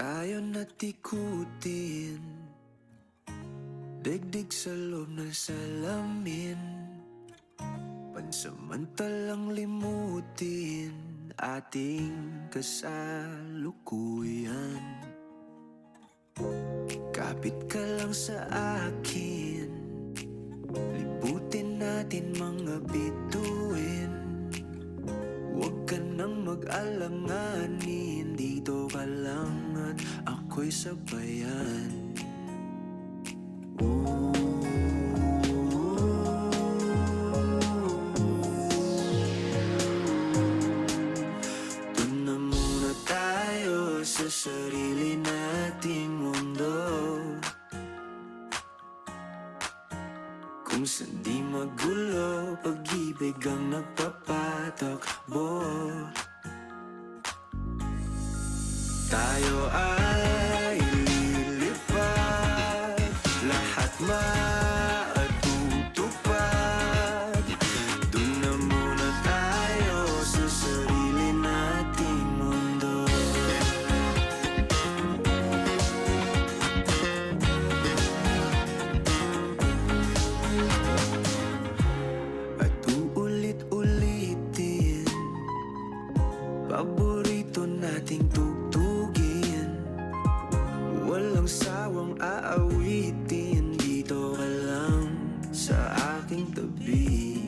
Tayo natikutin, digdig sa loob ng salamin, pansamantalang limutin ating kasalukuyan. Kapit ka lang sa akin, libutin natin mga bituin. Huwag ka nang mag-alanganin, dito ka lang at ako'y sabayan. Doon na muna tayo sa sarili nating mundo, kung saan di magulo, pag-ibig ang nagpapatakbo. Tayo ay lilipad, lahat matutupad. Doon na muna tayo sa sarili nating mundo. At uulit-ulitin paborito nating tugtugin, walang sawang aawitin, dito ka lang sa aking tabi.